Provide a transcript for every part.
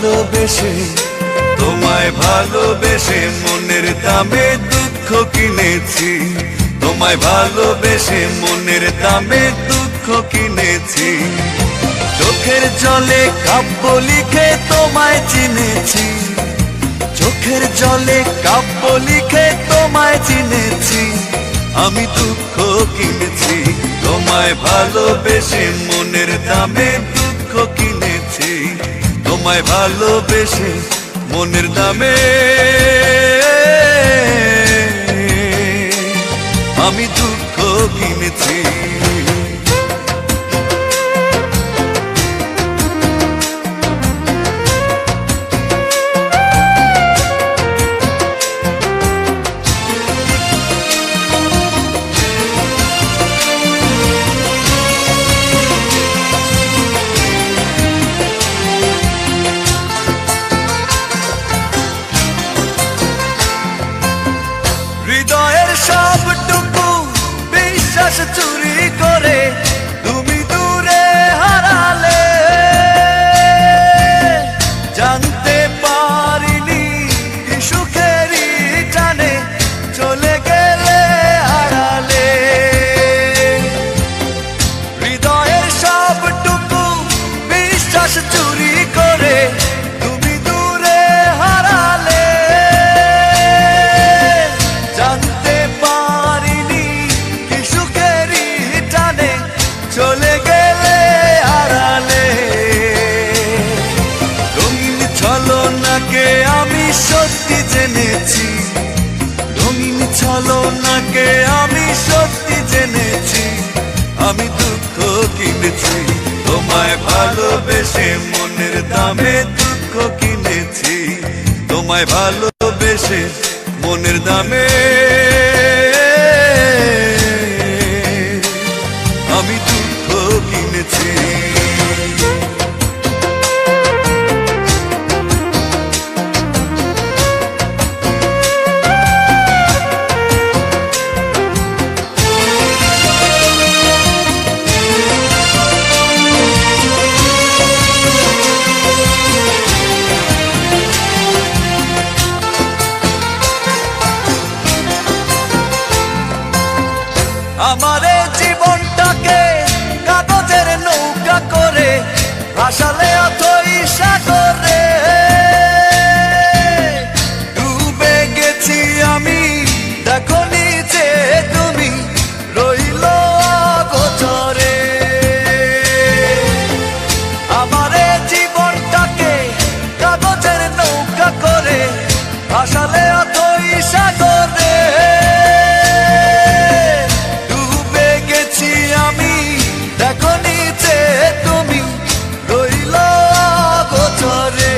ভালোবেসে, তোমায় ভালোবেসে মনের দামে দুঃখ কিনেছি। তোমায় ভালোবেসে মনের দামে দুঃখ কিনেছি। চোখের জলে কাব্য লিখে তোমায় চিনেছি। চোখের জলে কাব্য লিখে তোমায় চিনেছি। আমি দুঃখ কিনেছি। তোমায় ভালোবেসে মনের দামে দুঃখ কিনেছি। তোমায় ভালোবেসে মনের দামে আমি দুঃখ কিনেছি। হৃদয়ের সবটুকু বিশ্বাস চুরি করে তুমি দূরে হারালে। জানতে পারিনি কি সুখেরই টানে চলে গেলে হারালে। হৃদয়ের সবটুকু বিশ্বাস চুরি করে তুমি দূরে হারালে। জানতে পারিনি কি সুখেরই টানে চলে গেলে হারালে। রঙিন ছলনাকে আমি সত্যি জেনেছি। রঙিন ছলনাকে আমি সত্যি জেনেছি। আমি দুঃখ কিনেছি। তোমায় ভালোবেসে মনের দামে দুঃখ কিনেছি। তোমায় ভালোবেসে মনের দামে আমি দুঃখ কিনেছি। আমারে জীবনটাকে কাগজের নৌকা করে ভাসালে অথই সাগরে। ডুবে গেছি আমি দেখো নিচে তুমি রইল অগোচরে। আমারে জীবনটাকে কাগজের নৌকা করে ভাসালে অথই সাগরে। আমি দেখো নিচে তুমি রইল অগোচরে।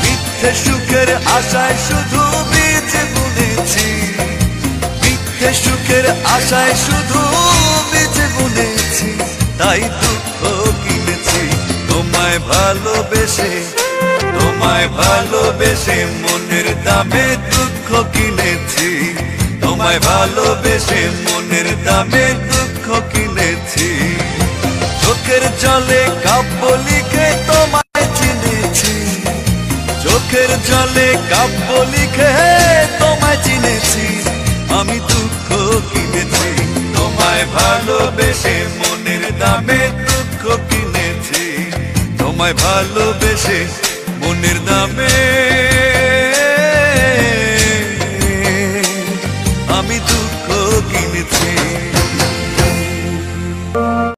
মিথ্যে সুখের আশায় শুধু বীজ বুনেছি। মিথ্যে সুখের আশায় শুধু বীজ বুনেছি। তাই দুঃখ কিনেছি। তোমায় ভালোবেসে, তোমায় ভালোবেসে মনের দামে দুঃখ কিনেছি। তোমায় ভালোবেসে মনের দামে দুঃখ কিনেছি। চোখের জলে কাব্য লিখে তোমায় চিনেছি। চোখের জলে কাব্য লিখে তোমায় চিনেছি। আমি দুঃখ কিনেছি। তোমায় ভালোবেসে মনের দামে দুঃখ কিনেছি। তোমায় ভালোবেসে মনের দামে